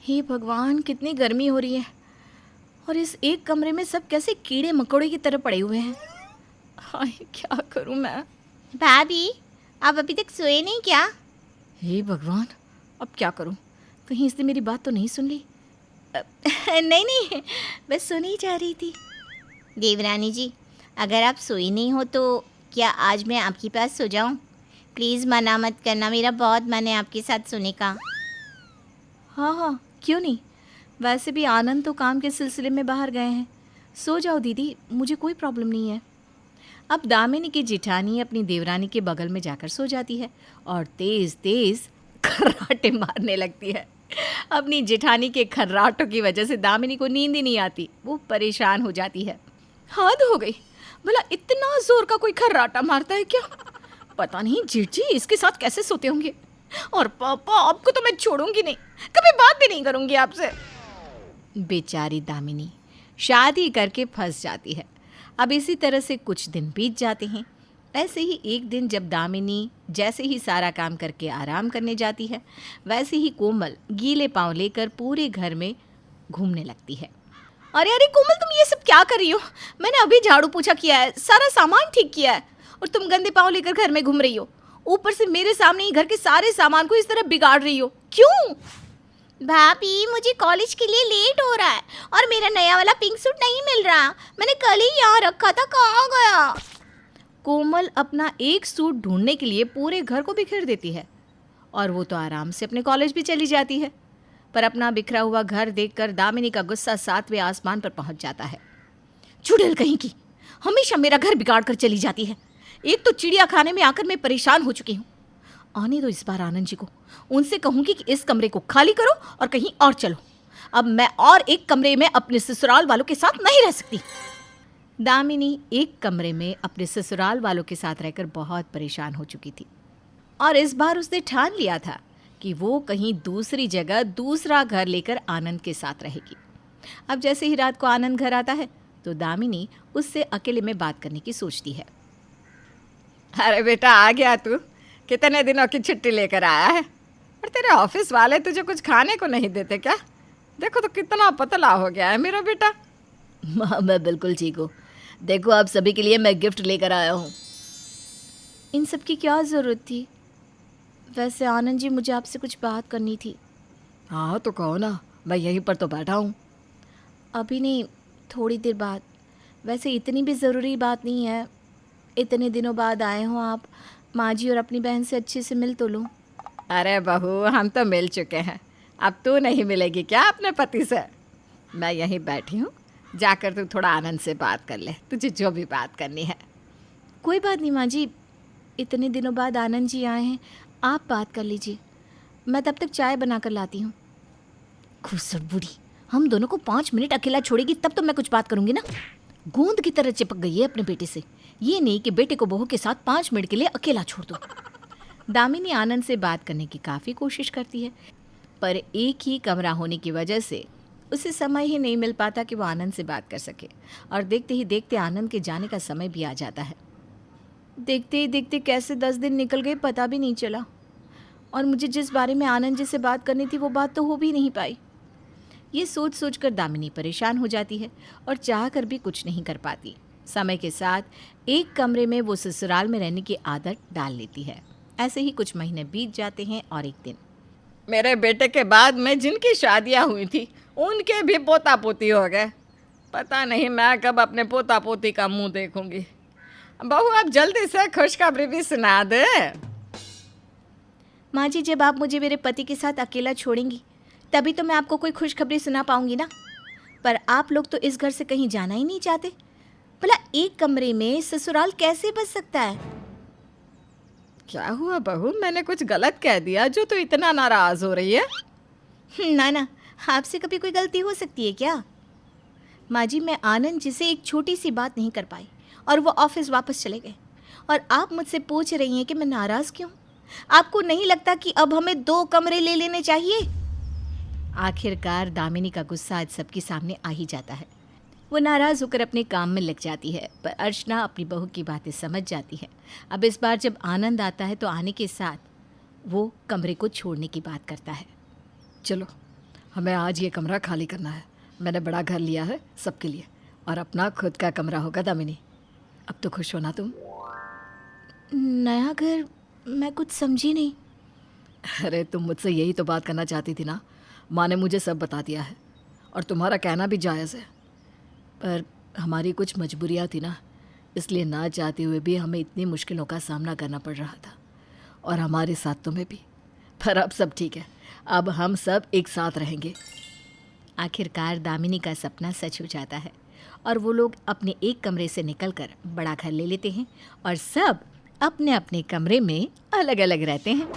हे भगवान, कितनी गर्मी हो रही है और इस एक कमरे में सब कैसे कीड़े मकोड़े की तरह पड़े हुए हैं। हाय, क्या करूं मैं। भाभी, आप अभी तक सोए नहीं क्या? हे भगवान, अब क्या करूं। कहीं इसने मेरी बात तो नहीं सुन ली। नहीं नहीं, बस सोने ही जा रही थी। देवरानी जी, अगर आप सोई नहीं हो तो क्या आज मैं आपके पास सो जाऊं? प्लीज़ मना मत करना, मेरा बहुत मन है आपके साथ सोने का। हाँ हाँ, क्यों नहीं। वैसे भी आनंद तो काम के सिलसिले में बाहर गए हैं। सो जाओ दीदी, मुझे कोई प्रॉब्लम नहीं है। अब दामिनी की जेठानी अपनी देवरानी के बगल में जाकर सो जाती है और तेज तेज खर्राटे मारने लगती है। अपनी जेठानी के खर्राटों की वजह से दामिनी को नींद ही नहीं आती। वो परेशान हो जाती है। हद हो गई, भला इतना जोर का कोई खर्राटा मारता है क्या। पता नहीं जेठ जी इसके साथ कैसे सोते होंगे। और पापा, आपको तो मैं छोड़ूंगी नहीं, कभी बात भी नहीं करूंगी आपसे। बेचारी दामिनी शादी करके फंस जाती है। अब इसी तरह से कुछ दिन बीत जाते हैं। ऐसे ही एक दिन जब दामिनी जैसे ही सारा काम करके आराम करने जाती है, वैसे ही कोमल गीले पांव लेकर पूरे घर में घूमने लगती है। अरे अरे कोमल, तुम ये सब क्या कर रही हो। मैंने अभी झाड़ू पोछा किया है, सारा सामान ठीक किया है और तुम गंदे पांव लेकर घर में घूम रही हो। ऊपर से मेरे सामने ही घर के सारे सामान को इस तरह बिगाड़ रही हो, क्यों? भाभी, मुझे कॉलेज के लिए लेट हो रहा है और मेरा नया वाला पिंक सूट नहीं मिल रहा। मैंने कल ही यहाँ रखा था, कहाँ गया? कोमल अपना एक सूट ढूंढने के लिए पूरे घर को बिखेर देती है और वो तो आराम से अपने कॉलेज भी चली जाती है। पर अपना बिखरा हुआ घर देखकर दामिनी का गुस्सा 7वें आसमान पर पहुंच जाता है। चुड़ैल कहीं की, हमेशा मेरा घर बिगाड़ कर चली जाती है। एक तो चिड़िया खाने में आकर मैं परेशान हो चुकी हूँ। आने दो इस बार आनंद जी को, उनसे कहूंगी कि इस कमरे को खाली करो और कहीं और चलो। अब मैं और एक कमरे में अपने ससुराल वालों के साथ नहीं रह सकती। दामिनी एक कमरे में अपने ससुराल वालों के साथ रहकर बहुत परेशान हो चुकी थी और इस बार उसने ठान लिया था कि वो कहीं दूसरी जगह दूसरा घर लेकर आनंद के साथ रहेगी। अब जैसे ही रात को आनंद घर आता है तो दामिनी उससे अकेले में बात करने की सोचती है। अरे बेटा, आ गया तू? कितने दिनों की छुट्टी लेकर आया है? और तेरे ऑफिस वाले तुझे कुछ खाने को नहीं देते क्या? देखो तो कितना पतला हो गया है मेरा बेटा। माँ, मैं बिल्कुल ठीक हूँ। देखो, आप सभी के लिए मैं गिफ्ट लेकर आया हूँ। इन सब की क्या ज़रूरत थी? वैसे आनंद जी, मुझे आपसे कुछ बात करनी थी। हाँ तो कहो ना, मैं यहीं पर तो बैठा हूँ। अभी नहीं, थोड़ी देर बाद। वैसे इतनी भी ज़रूरी बात नहीं है। इतने दिनों बाद आए हो आप, माँ जी और अपनी बहन से अच्छे से मिल तो लो। अरे बहू, हम तो मिल चुके हैं, अब तू नहीं मिलेगी क्या अपने पति से? मैं यहीं बैठी हूँ, जाकर तू थोड़ा आनंद से बात कर ले, तुझे जो भी बात करनी है। कोई बात नहीं माँ जी, इतने दिनों बाद आनंद जी आए हैं, आप बात कर लीजिए, मैं तब तक चाय बना कर लाती हूँ। खुसर बूढ़ी, हम दोनों को 5 मिनट अकेला छोड़ेगी तब तो मैं कुछ बात करूँगी ना। गूंद की तरह चिपक गई है अपने बेटे से। ये नहीं कि बेटे को बहू के साथ 5 मिनट के लिए अकेला छोड़ दो। दामिनी आनंद से बात करने की काफ़ी कोशिश करती है, पर एक ही कमरा होने की वजह से उसे समय ही नहीं मिल पाता कि वो आनंद से बात कर सके। और देखते ही देखते आनंद के जाने का समय भी आ जाता है। देखते ही देखते कैसे 10 दिन निकल गए पता भी नहीं चला। और मुझे जिस बारे में आनंद जी से बात करनी थी वो बात तो हो भी नहीं पाई। ये सोच सोच कर दामिनी परेशान हो जाती है और चाह कर भी कुछ नहीं कर पाती। समय के साथ एक कमरे में वो ससुराल में रहने की आदत डाल लेती है। ऐसे ही कुछ महीने बीत जाते हैं और एक दिन मेरे बेटे के बाद में जिनकी शादियां हुई थी उनके भी पोता पोती हो गए। पता नहीं मैं कब अपने पोता पोती का मुंह देखूंगी। बहू, आप जल्दी से खुशखबरी भी सुना दे। माँ जी, जब आप मुझे मेरे पति के साथ अकेला छोड़ेंगी तभी तो मैं आपको कोई खुशखबरी सुना पाऊंगी ना। पर आप लोग तो इस घर से कहीं जाना ही नहीं चाहते। भला एक कमरे में ससुराल कैसे बच सकता है? क्या हुआ बहू, मैंने कुछ गलत कह दिया जो तो इतना नाराज हो रही है? ना ना, आपसे कभी कोई गलती हो सकती है क्या? माँ जी, मैं आनंद जी से एक छोटी सी बात नहीं कर पाई और वो ऑफिस वापस चले गए और आप मुझसे पूछ रही हैं कि मैं नाराज़ क्यों? आपको नहीं लगता कि अब हमें 2 कमरे ले लेने चाहिए? आखिरकार दामिनी का गुस्सा आज सबके सामने आ ही जाता है। वो नाराज़ होकर अपने काम में लग जाती है, पर अर्चना अपनी बहू की बातें समझ जाती है। अब इस बार जब आनंद आता है तो आने के साथ वो कमरे को छोड़ने की बात करता है। चलो, हमें आज ये कमरा खाली करना है। मैंने बड़ा घर लिया है सबके लिए, और अपना खुद का कमरा होगा दामिनी। अब तो खुश हो ना तुम? नया घर? मैं कुछ समझी नहीं। अरे तुम मुझसे यही तो बात करना चाहती थी ना। माँ ने मुझे सब बता दिया है, और तुम्हारा कहना भी जायज़ है, पर हमारी कुछ मजबूरियाँ थी ना, इसलिए ना चाहते हुए भी हमें इतनी मुश्किलों का सामना करना पड़ रहा था, और हमारे साथ तुम्हें भी। पर अब सब ठीक है, अब हम सब एक साथ रहेंगे। आखिरकार दामिनी का सपना सच हो जाता है और वो लोग अपने एक कमरे से निकलकर बड़ा घर ले लेते हैं और सब अपने अपने कमरे में अलग अलग रहते हैं।